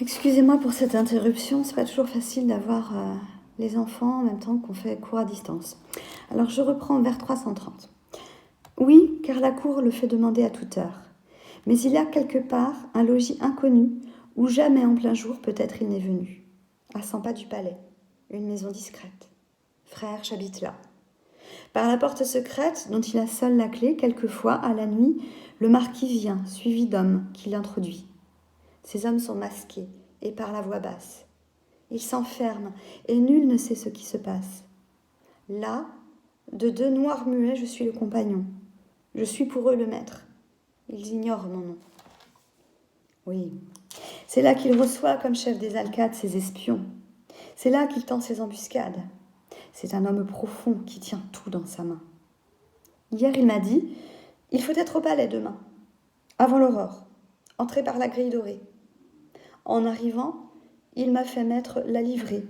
Excusez-moi pour cette interruption, c'est pas toujours facile d'avoir les enfants en même temps qu'on fait cours à distance. Alors je reprends vers 330. Oui, car la cour le fait demander à toute heure. Mais il y a quelque part un logis inconnu où jamais en plein jour peut-être il n'est venu. À 100 pas du palais, une maison discrète. Frère, j'habite là. Par la porte secrète, dont il a seul la clé, quelquefois, à la nuit, le marquis vient, suivi d'hommes qui l'introduit. Ces hommes sont masqués et parlent à voix basse. Ils s'enferment et nul ne sait ce qui se passe. Là, de deux noirs muets, je suis le compagnon. Je suis pour eux le maître. Ils ignorent mon nom. Oui, c'est là qu'il reçoit comme chef des alcades ses espions. C'est là qu'il tend ses embuscades. C'est un homme profond qui tient tout dans sa main. Hier, il m'a dit « Il faut être au palais demain, avant l'aurore, entrer par la grille dorée. » En arrivant, il m'a fait mettre la livrée,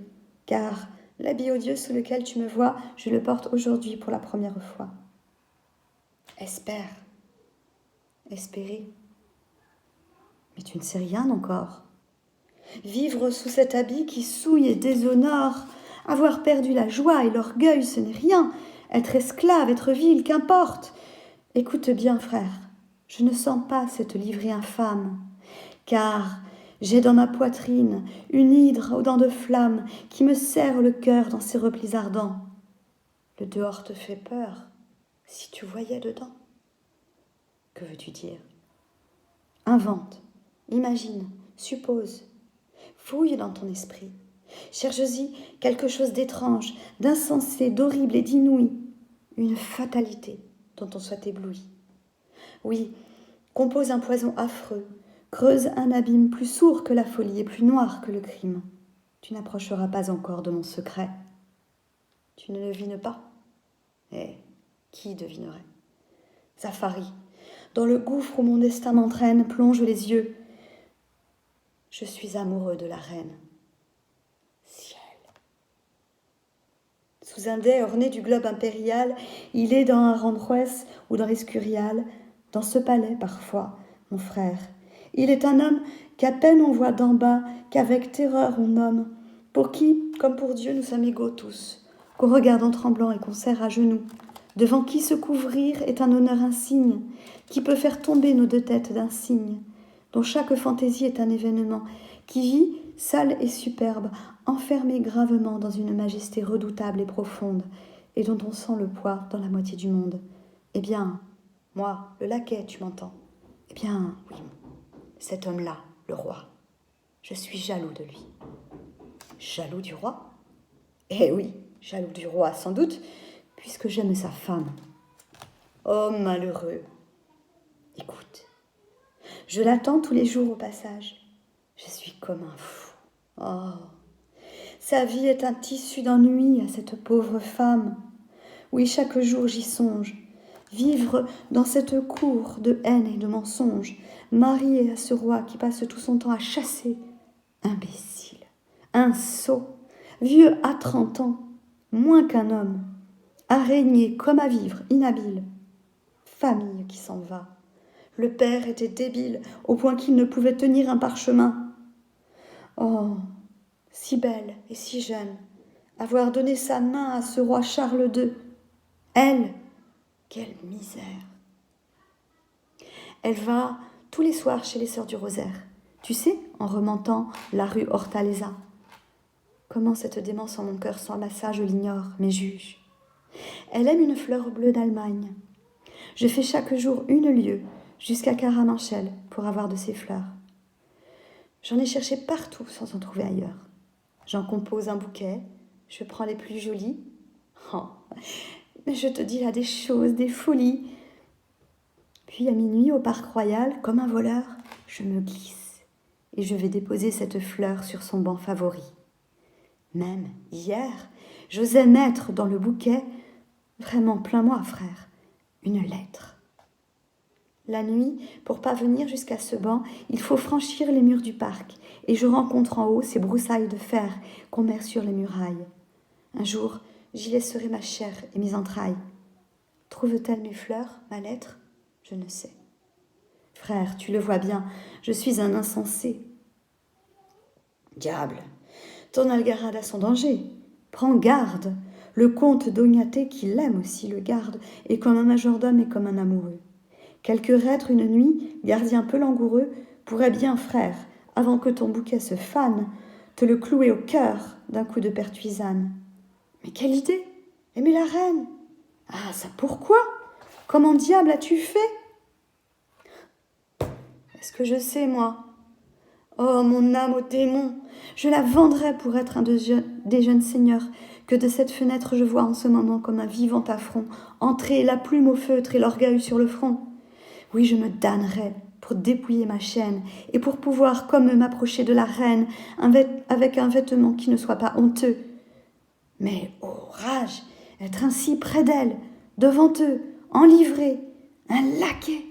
car l'habit odieux sous lequel tu me vois, je le porte aujourd'hui pour la première fois. Espère, espérer. Mais tu ne sais rien encore. Vivre sous cet habit qui souille et déshonore, avoir perdu la joie et l'orgueil, ce n'est rien. Être esclave, être vil, qu'importe. Écoute bien, frère, je ne sens pas cette livrée infâme, car j'ai dans ma poitrine une hydre aux dents de flamme qui me serre le cœur dans ses replis ardents. Le dehors te fait peur, si tu voyais dedans. Que veux-tu dire? Invente, imagine, suppose, fouille dans ton esprit. Cherche-y quelque chose d'étrange, d'insensé, d'horrible et d'inouï, une fatalité dont on soit ébloui. Oui, compose un poison affreux, creuse un abîme plus sourd que la folie et plus noir que le crime. Tu n'approcheras pas encore de mon secret. Tu ne devines pas? Eh, qui devinerait? Zafari, dans le gouffre où mon destin m'entraîne, plonge les yeux. Je suis amoureux de la reine. Ciel. Sous un dais orné du globe impérial, il est dans un Randrouès ou dans l'Escurial, dans ce palais parfois, mon frère. Il est un homme qu'à peine on voit d'en bas, qu'avec terreur on nomme, pour qui, comme pour Dieu, nous sommes égaux tous, qu'on regarde en tremblant et qu'on serre à genoux, devant qui se couvrir est un honneur insigne, qui peut faire tomber nos deux têtes d'un cygne, dont chaque fantaisie est un événement, qui vit, sale et superbe, enfermé gravement dans une majesté redoutable et profonde, et dont on sent le poids dans la moitié du monde. Eh bien, moi, le laquais, tu m'entends? Eh bien, oui, cet homme-là, le roi, je suis jaloux de lui. Jaloux du roi? Eh oui, jaloux du roi, sans doute, puisque j'aime sa femme. Oh, malheureux! Écoute, je l'attends tous les jours au passage. Je suis comme un fou. Oh, sa vie est un tissu d'ennui à cette pauvre femme. Oui, chaque jour j'y songe. Vivre dans cette cour de haine et de mensonges, mariée à ce roi qui passe tout son temps à chasser. Imbécile, un sot, vieux à 30 ans, moins qu'un homme, à régner comme à vivre, inhabile. Famille qui s'en va. Le père était débile, au point qu'il ne pouvait tenir un parchemin. Oh, si belle et si jeune, avoir donné sa main à ce roi Charles II. Elle, quelle misère! Elle va tous les soirs chez les sœurs du Rosaire, tu sais, en remontant la rue Hortaleza. Comment cette démence en mon cœur s'enlaça, je l'ignore, mais juge. Elle aime une fleur bleue d'Allemagne. Je fais chaque jour une lieue jusqu'à Caramanchel pour avoir de ces fleurs. J'en ai cherché partout sans en trouver ailleurs. J'en compose un bouquet, je prends les plus jolies. Oh, mais je te dis là des choses, des folies. Puis à minuit, au parc royal, comme un voleur, je me glisse et je vais déposer cette fleur sur son banc favori. Même hier, j'osais mettre dans le bouquet, vraiment plein moi, frère, une lettre. La nuit, pour parvenir jusqu'à ce banc, il faut franchir les murs du parc, et je rencontre en haut ces broussailles de fer qu'on met sur les murailles. Un jour, j'y laisserai ma chair et mes entrailles. Trouve-t-elle mes fleurs, ma lettre? Je ne sais. Frère, tu le vois bien, je suis un insensé. Diable, ton Algarade a son danger. Prends garde. Le comte d'Ognate, qui l'aime aussi, le garde, est comme un majordome et comme un amoureux. Quelque reître une nuit, gardien peu langoureux, pourrait bien, frère, avant que ton bouquet se fane, te le clouer au cœur d'un coup de pertuisane. Mais quelle idée! Aimer la reine! Ah, ça pourquoi? Comment diable as-tu fait? Est-ce que je sais, moi? Oh, mon âme au démon! Je la vendrais pour être un des jeunes seigneurs que de cette fenêtre je vois en ce moment comme un vivant affront, entrer la plume au feutre et l'orgueil sur le front. Oui, je me damnerais pour dépouiller ma chaîne et pour pouvoir, comme eux, m'approcher de la reine avec un vêtement qui ne soit pas honteux. Mais, oh rage, être ainsi près d'elle, devant eux, enivré, un laquais,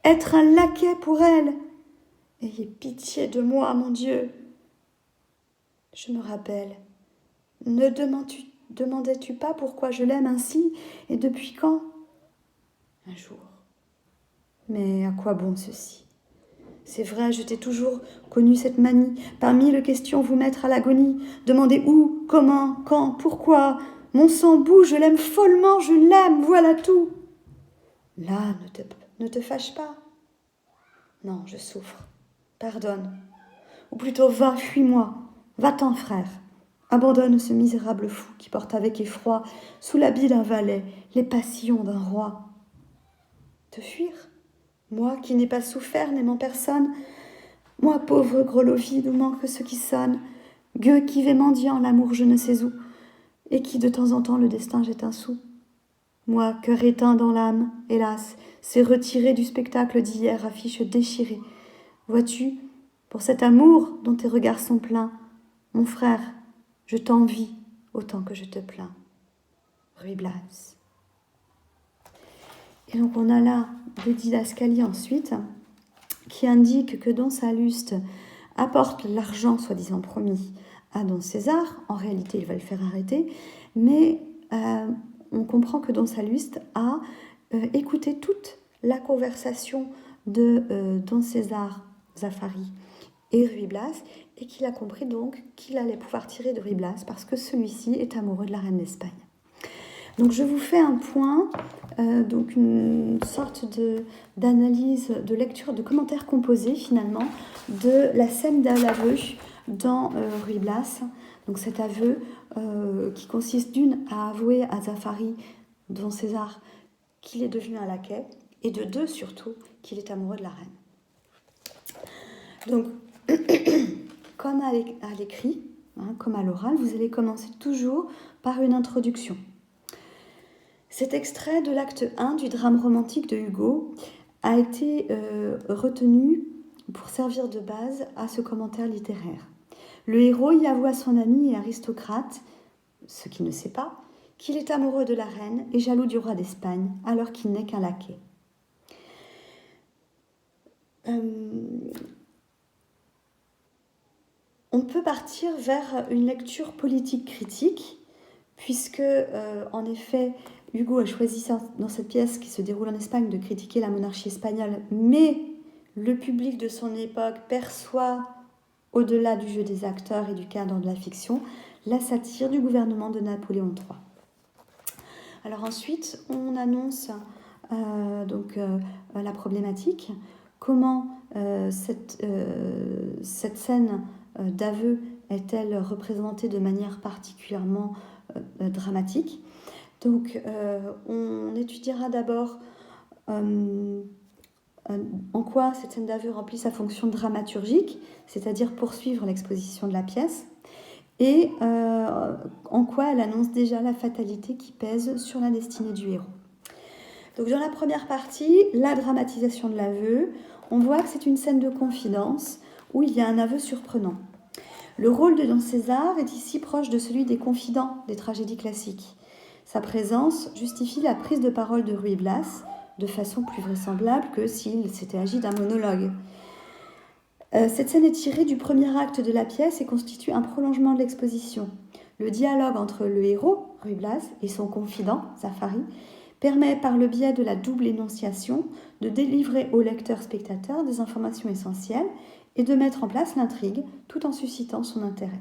être un laquais pour elle. Ayez pitié de moi, mon Dieu. Je me rappelle. Ne demandais-tu pas pourquoi je l'aime ainsi et depuis quand? Un jour. Mais à quoi bon ceci? C'est vrai, je t'ai toujours connu cette manie, par mille questions vous mettre à l'agonie, demander où, comment, quand, pourquoi. Mon sang bout, je l'aime follement, je l'aime, voilà tout. Là, ne te fâche pas. Non, je souffre. Pardonne. Ou plutôt va, fuis-moi. Va-t'en, frère. Abandonne ce misérable fou qui porte avec effroi, sous l'habit d'un valet, les passions d'un roi. Te fuir? Moi qui n'ai pas souffert, n'aimant personne, moi pauvre grelot vide où manque ce qui sonne, gueux qui vais mendiant l'amour je ne sais où, et qui de temps en temps le destin jette un sou. Moi, cœur éteint dans l'âme, hélas, c'est retiré du spectacle d'hier, affiche déchirée. Vois-tu, pour cet amour dont tes regards sont pleins, mon frère, je t'envie autant que je te plains. Ruy Blas. Et donc on a là des didascalies ensuite qui indiquent que Don Salluste apporte l'argent soi-disant promis à Don César. En réalité, il va le faire arrêter, mais on comprend que Don Salluste a écouté toute la conversation de Don César Zaffari et Ruy Blas, et qu'il a compris donc qu'il allait pouvoir tirer de Ruy Blas parce que celui-ci est amoureux de la reine d'Espagne. Donc je vous fais un point, donc une sorte d'analyse, de lecture, de commentaires composés finalement de la scène de l'aveu dans Ruy Blas. Donc cet aveu qui consiste d'une à avouer à Zaffari, Don César, qu'il est devenu un laquais, et de deux surtout qu'il est amoureux de la reine. Donc comme à l'écrit, comme à l'oral, vous allez commencer toujours par une introduction. Cet extrait de l'acte 1 du drame romantique de Hugo a été retenu pour servir de base à ce commentaire littéraire. Le héros y avoue à son ami et aristocrate, ce qu'il ne sait pas, qu'il est amoureux de la reine et jaloux du roi d'Espagne, alors qu'il n'est qu'un laquais. On peut partir vers une lecture politique critique, puisque, en effet, Hugo a choisi dans cette pièce qui se déroule en Espagne de critiquer la monarchie espagnole, mais le public de son époque perçoit, au-delà du jeu des acteurs et du cadre de la fiction, la satire du gouvernement de Napoléon III. Alors ensuite, on annonce la problématique, comment cette scène d'aveu est-elle représentée de manière particulièrement dramatique. Donc on étudiera d'abord en quoi cette scène d'aveu remplit sa fonction dramaturgique, c'est-à-dire poursuivre l'exposition de la pièce, et en quoi elle annonce déjà la fatalité qui pèse sur la destinée du héros. Donc dans la première partie, la dramatisation de l'aveu, on voit que c'est une scène de confidence où il y a un aveu surprenant. Le rôle de Don César est ici proche de celui des confidents des tragédies classiques. Sa présence justifie la prise de parole de Ruy Blas de façon plus vraisemblable que s'il s'était agi d'un monologue. Cette scène est tirée du premier acte de la pièce et constitue un prolongement de l'exposition. Le dialogue entre le héros, Ruy Blas, et son confident, Zaffari, permet par le biais de la double énonciation de délivrer au lecteur-spectateur des informations essentielles et de mettre en place l'intrigue tout en suscitant son intérêt.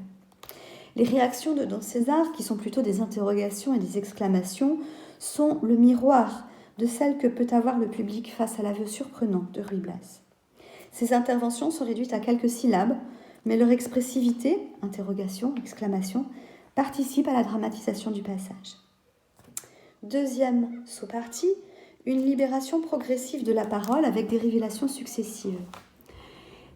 Les réactions de Don César, qui sont plutôt des interrogations et des exclamations, sont le miroir de celles que peut avoir le public face à l'aveu surprenant de Ruy Blas. Ces interventions sont réduites à quelques syllabes, mais leur expressivité, interrogation, exclamation, participe à la dramatisation du passage. Deuxième sous-partie, une libération progressive de la parole avec des révélations successives.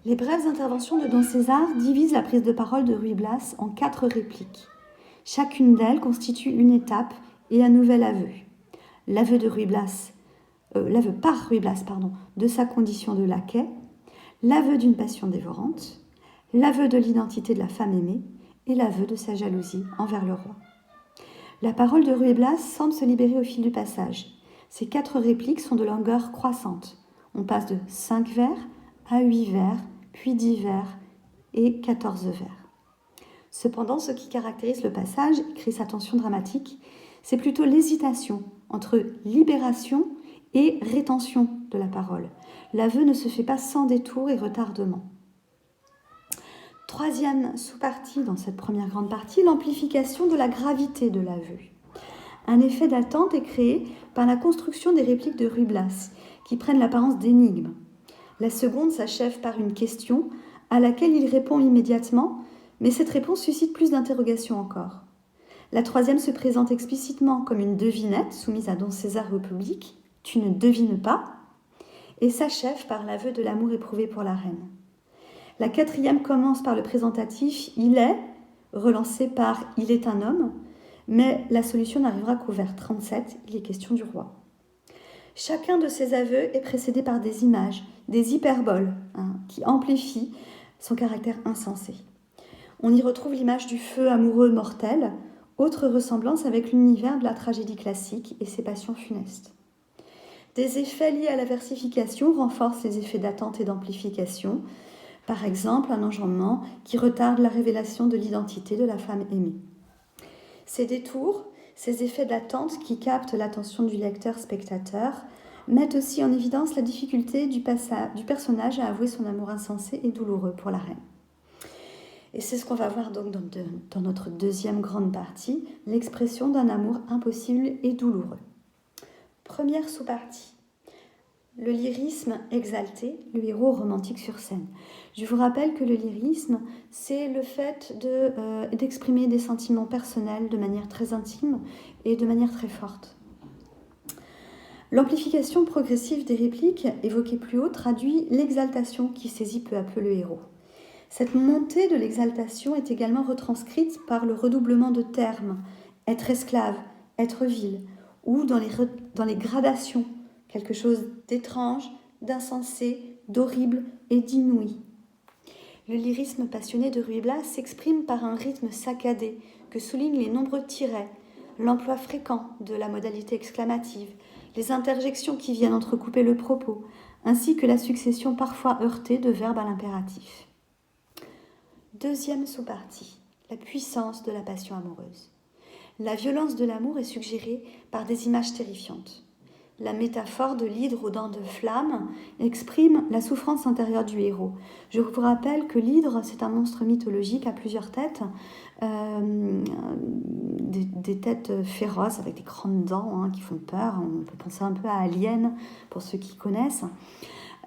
Les brèves interventions de Don César divisent la prise de parole de Ruy Blas en 4 répliques. Chacune d'elles constitue une étape et un nouvel aveu. L'aveu par Ruy Blas de sa condition de laquais, l'aveu d'une passion dévorante, l'aveu de l'identité de la femme aimée et l'aveu de sa jalousie envers le roi. La parole de Ruy Blas semble se libérer au fil du passage. Ces 4 répliques sont de longueur croissante. On passe de 5 vers à 8 vers, puis 10 vers et 14 vers. Cependant, ce qui caractérise le passage et crée sa tension dramatique, c'est plutôt l'hésitation entre libération et rétention de la parole. L'aveu ne se fait pas sans détour et retardement. Troisième sous-partie dans cette première grande partie, l'amplification de la gravité de l'aveu. Un effet d'attente est créé par la construction des répliques de Ruy Blas, qui prennent l'apparence d'énigmes. La seconde s'achève par une question à laquelle il répond immédiatement, mais cette réponse suscite plus d'interrogations encore. La troisième se présente explicitement comme une devinette soumise à Don César et au public, « Tu ne devines pas », et s'achève par l'aveu de l'amour éprouvé pour la reine. La quatrième commence par le présentatif « Il est », relancé par « Il est un homme », mais la solution n'arrivera qu'au vers 37, il est question du roi. Chacun de ces aveux est précédé par des images, des hyperboles, qui amplifient son caractère insensé. On y retrouve l'image du feu amoureux mortel, autre ressemblance avec l'univers de la tragédie classique et ses passions funestes. Des effets liés à la versification renforcent les effets d'attente et d'amplification, par exemple un enjambement qui retarde la révélation de l'identité de la femme aimée. Ces détours, ces effets d'attente qui captent l'attention du lecteur-spectateur mettent aussi en évidence la difficulté du personnage à avouer son amour insensé et douloureux pour la reine. Et c'est ce qu'on va voir donc dans notre deuxième grande partie, l'expression d'un amour impossible et douloureux. Première sous-partie, le lyrisme exalté, le héros romantique sur scène. Je vous rappelle que le lyrisme, c'est le fait d'exprimer des sentiments personnels de manière très intime et de manière très forte. L'amplification progressive des répliques évoquées plus haut traduit l'exaltation qui saisit peu à peu le héros. Cette montée de l'exaltation est également retranscrite par le redoublement de termes, être esclave, être vil, ou dans les gradations, quelque chose d'étrange, d'insensé, d'horrible et d'inouï. Le lyrisme passionné de Ruy Blas s'exprime par un rythme saccadé que soulignent les nombreux tirets, l'emploi fréquent de la modalité exclamative, les interjections qui viennent entrecouper le propos, ainsi que la succession parfois heurtée de verbes à l'impératif. Deuxième sous-partie, la puissance de la passion amoureuse. La violence de l'amour est suggérée par des images terrifiantes. La métaphore de l'hydre aux dents de flamme exprime la souffrance intérieure du héros. Je vous rappelle que l'hydre, c'est un monstre mythologique à plusieurs têtes, des têtes féroces avec des grandes dents qui font peur. On peut penser un peu à Alien pour ceux qui connaissent.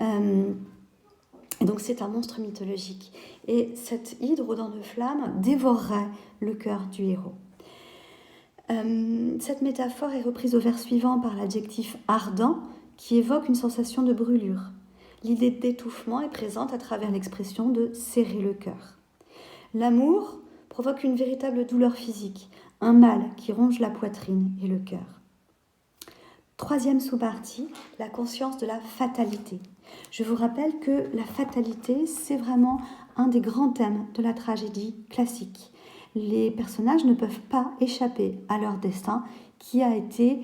Et donc c'est un monstre mythologique. Et cette hydre aux dents de flamme dévorerait le cœur du héros. Cette métaphore est reprise au vers suivant par l'adjectif ardent qui évoque une sensation de brûlure. L'idée d'étouffement est présente à travers l'expression de serrer le cœur. L'amour provoque une véritable douleur physique, un mal qui ronge la poitrine et le cœur. Troisième sous-partie, la conscience de la fatalité. Je vous rappelle que la fatalité, c'est vraiment un des grands thèmes de la tragédie classique. Les personnages ne peuvent pas échapper à leur destin qui a été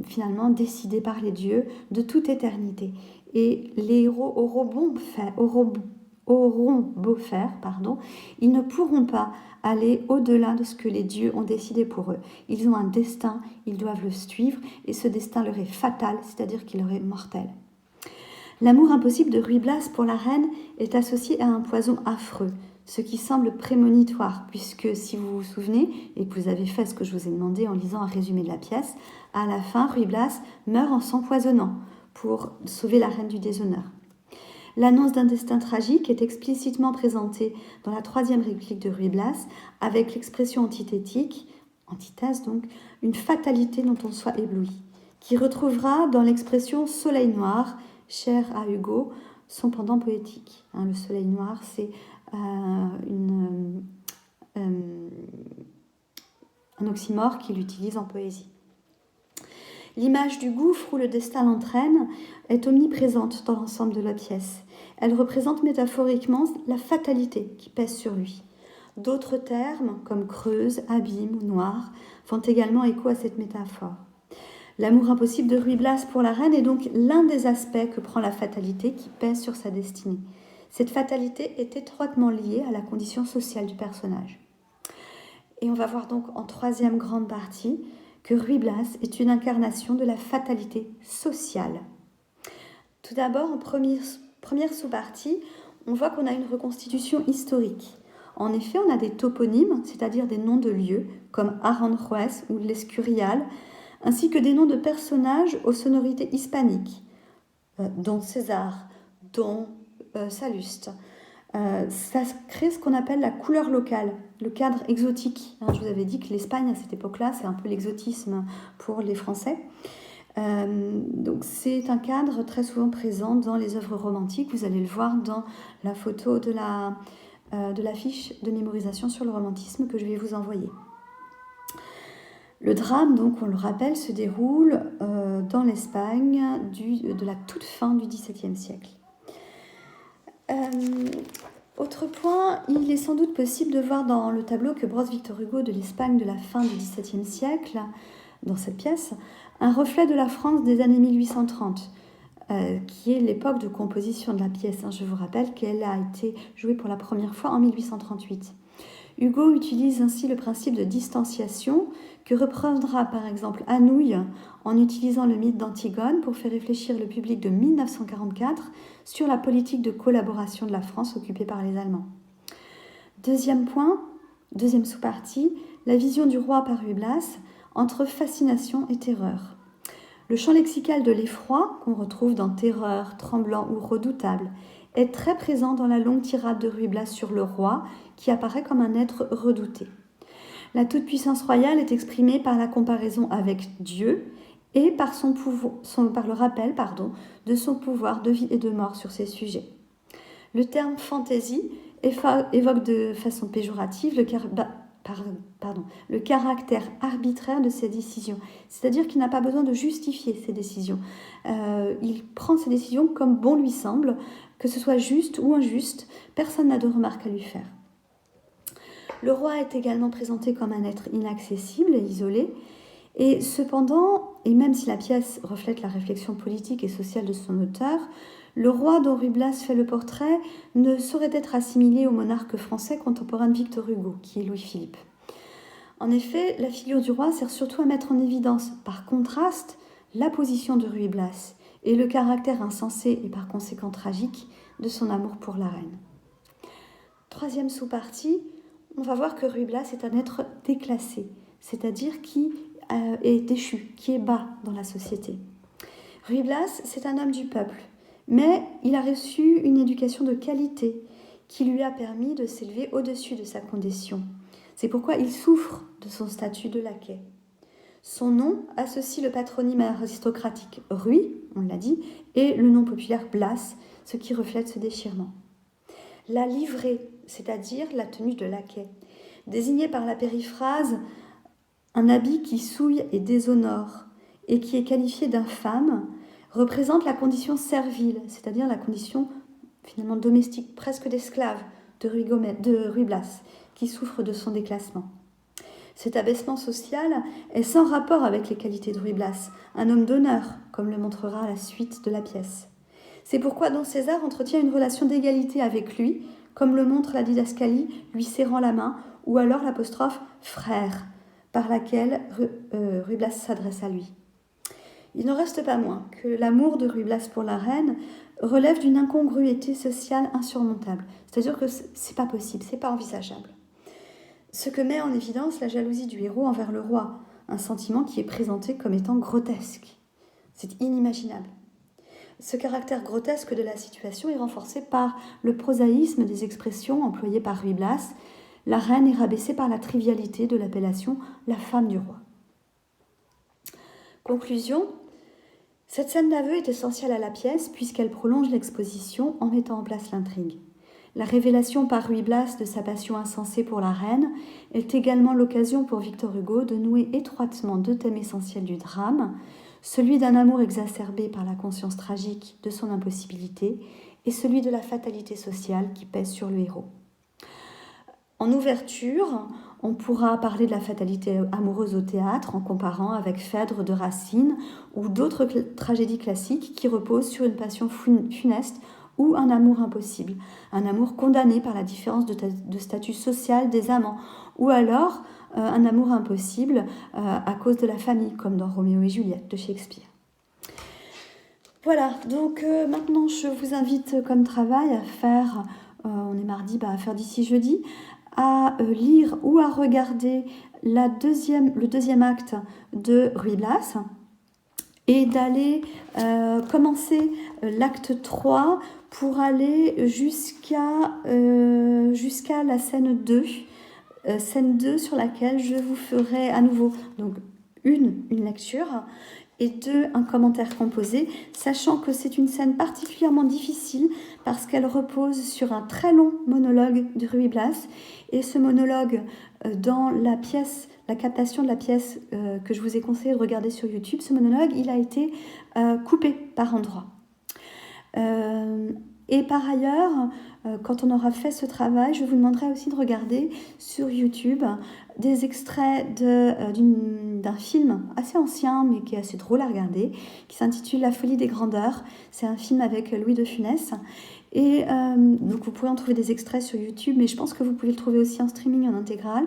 finalement décidé par les dieux de toute éternité. Et les héros auront beau faire, ils ne pourront pas aller au-delà de ce que les dieux ont décidé pour eux. Ils ont un destin, ils doivent le suivre, et ce destin leur est fatal, c'est-à-dire qu'il leur est mortel. L'amour impossible de Ruy Blas pour la reine est associé à un poison affreux, ce qui semble prémonitoire, puisque si vous vous souvenez, et que vous avez fait ce que je vous ai demandé en lisant un résumé de la pièce, à la fin, Ruy Blas meurt en s'empoisonnant pour sauver la reine du déshonneur. L'annonce d'un destin tragique est explicitement présentée dans la 3e réplique de Ruy Blas, avec l'expression antithétique, antithèse donc, une fatalité dont on soit ébloui, qui retrouvera dans l'expression soleil noir, chère à Hugo, son pendant poétique. Le soleil noir, c'est un oxymore qu'il utilise en poésie. L'image du gouffre où le destin l'entraîne est omniprésente dans l'ensemble de la pièce. Elle représente métaphoriquement la fatalité qui pèse sur lui. D'autres termes, comme creuse, abîme ou noir, font également écho à cette métaphore. L'amour impossible de Ruy Blas pour la reine est donc l'un des aspects que prend la fatalité qui pèse sur sa destinée. Cette fatalité est étroitement liée à la condition sociale du personnage. Et on va voir donc en 3e grande partie que Ruy Blas est une incarnation de la fatalité sociale. Tout d'abord, en première sous-partie, on voit qu'on a une reconstitution historique. En effet, on a des toponymes, c'est-à-dire des noms de lieux, comme Aranjuez ou l'Escurial, ainsi que des noms de personnages aux sonorités hispaniques, dont César, dont Salluste. Ça crée ce qu'on appelle la couleur locale, le cadre exotique. Je vous avais dit que l'Espagne, à cette époque-là, c'est un peu l'exotisme pour les Français. Donc c'est un cadre très souvent présent dans les œuvres romantiques. Vous allez le voir dans la photo de l'affiche de mémorisation sur le romantisme que je vais vous envoyer. Le drame, donc, on le rappelle, se déroule dans l'Espagne de la toute fin du XVIIe siècle. Autre point, il est sans doute possible de voir dans le tableau que brosse Victor Hugo de l'Espagne de la fin du XVIIe siècle, dans cette pièce, un reflet de la France des années 1830, qui est l'époque de composition de la pièce. Je vous rappelle qu'elle a été jouée pour la première fois en 1838. Hugo utilise ainsi le principe de distanciation que reprendra par exemple Anouilh en utilisant le mythe d'Antigone pour faire réfléchir le public de 1944 sur la politique de collaboration de la France occupée par les Allemands. Deuxième point, deuxième sous-partie, la vision du roi par Ruy Blas entre fascination et terreur. Le champ lexical de l'effroi, qu'on retrouve dans terreur, tremblant ou redoutable, est très présent dans la longue tirade de Ruy Blas sur le roi, qui apparaît comme un être redouté. La toute-puissance royale est exprimée par la comparaison avec Dieu et par le rappel de son pouvoir de vie et de mort sur ces sujets. Le terme fantaisie évoque de façon péjorative le caractère arbitraire de ses décisions, c'est-à-dire qu'il n'a pas besoin de justifier ses décisions. Il prend ses décisions comme bon lui semble, que ce soit juste ou injuste, personne n'a de remarques à lui faire. Le roi est également présenté comme un être inaccessible et isolé, et cependant, et même si la pièce reflète la réflexion politique et sociale de son auteur, le roi dont Ruy Blas fait le portrait ne saurait être assimilé au monarque français contemporain de Victor Hugo, qui est Louis-Philippe. En effet, la figure du roi sert surtout à mettre en évidence, par contraste, la position de Ruy Blas et le caractère insensé et par conséquent tragique de son amour pour la reine. Troisième sous-partie, on va voir que Ruy Blas est un être déclassé, c'est-à-dire qui est déchu, qui est bas dans la société. Ruy Blas, c'est un homme du peuple, mais il a reçu une éducation de qualité qui lui a permis de s'élever au-dessus de sa condition. C'est pourquoi il souffre de son statut de laquais. Son nom associe le patronyme aristocratique Ruy, on l'a dit, et le nom populaire Blas, ce qui reflète ce déchirement. La livrée, c'est-à-dire la tenue de laquais, désignée par la périphrase un habit qui souille et déshonore et qui est qualifié d'infâme, représente la condition servile, c'est-à-dire la condition finalement domestique, presque d'esclave de Ruy Blas, qui souffre de son déclassement. Cet abaissement social est sans rapport avec les qualités de Ruy Blas, un homme d'honneur, comme le montrera la suite de la pièce. C'est pourquoi Don César entretient une relation d'égalité avec lui, comme le montre la didascalie lui serrant la main, ou alors l'apostrophe « frère », par laquelle Ruy Blas s'adresse à lui. Il n'en reste pas moins que l'amour de Ruy Blas pour la reine relève d'une incongruité sociale insurmontable. C'est-à-dire que c'est pas possible, c'est pas envisageable. Ce que met en évidence la jalousie du héros envers le roi, un sentiment qui est présenté comme étant grotesque. C'est inimaginable. Ce caractère grotesque de la situation est renforcé par le prosaïsme des expressions employées par Ruy Blas. La reine est rabaissée par la trivialité de l'appellation « la femme du roi ». Conclusion, cette scène d'aveu est essentielle à la pièce puisqu'elle prolonge l'exposition en mettant en place l'intrigue. La révélation par Ruy Blas de sa passion insensée pour la reine est également l'occasion pour Victor Hugo de nouer étroitement deux thèmes essentiels du drame, celui d'un amour exacerbé par la conscience tragique de son impossibilité et celui de la fatalité sociale qui pèse sur le héros. En ouverture, on pourra parler de la fatalité amoureuse au théâtre en comparant avec Phèdre de Racine ou d'autres tragédies classiques qui reposent sur une passion funeste ou un amour impossible, un amour condamné par la différence de statut social des amants, ou alors un amour impossible à cause de la famille, comme dans Roméo et Juliette de Shakespeare. Voilà, donc maintenant je vous invite comme travail à faire, on est mardi, à faire d'ici jeudi, à lire ou à regarder le deuxième acte de Ruy Blas et d'aller commencer l'acte 3 pour aller jusqu'à la scène 2, sur laquelle je vous ferai à nouveau donc une lecture et 2, un commentaire composé, sachant que c'est une scène particulièrement difficile parce qu'elle repose sur un très long monologue de Ruy Blas, et ce monologue, dans la captation de la pièce que je vous ai conseillé de regarder sur YouTube, ce monologue, il a été coupé par endroits. Et par ailleurs, quand on aura fait ce travail, je vous demanderai aussi de regarder sur YouTube des extraits d'un film assez ancien, mais qui est assez drôle à regarder, qui s'intitule La folie des grandeurs. C'est un film avec Louis de Funès. Et donc vous pouvez en trouver des extraits sur YouTube, mais je pense que vous pouvez le trouver aussi en streaming en intégrale.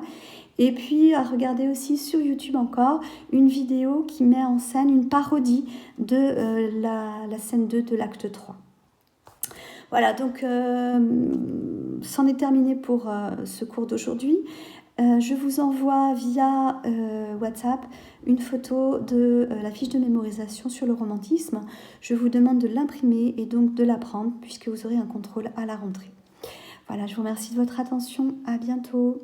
Et puis à regarder aussi sur YouTube encore une vidéo qui met en scène une parodie de la scène 2 de l'acte 3. Voilà, donc c'en est terminé pour ce cours d'aujourd'hui. Je vous envoie via WhatsApp une photo de la fiche de mémorisation sur le romantisme. Je vous demande de l'imprimer et donc de la prendre puisque vous aurez un contrôle à la rentrée. Voilà, je vous remercie de votre attention. À bientôt.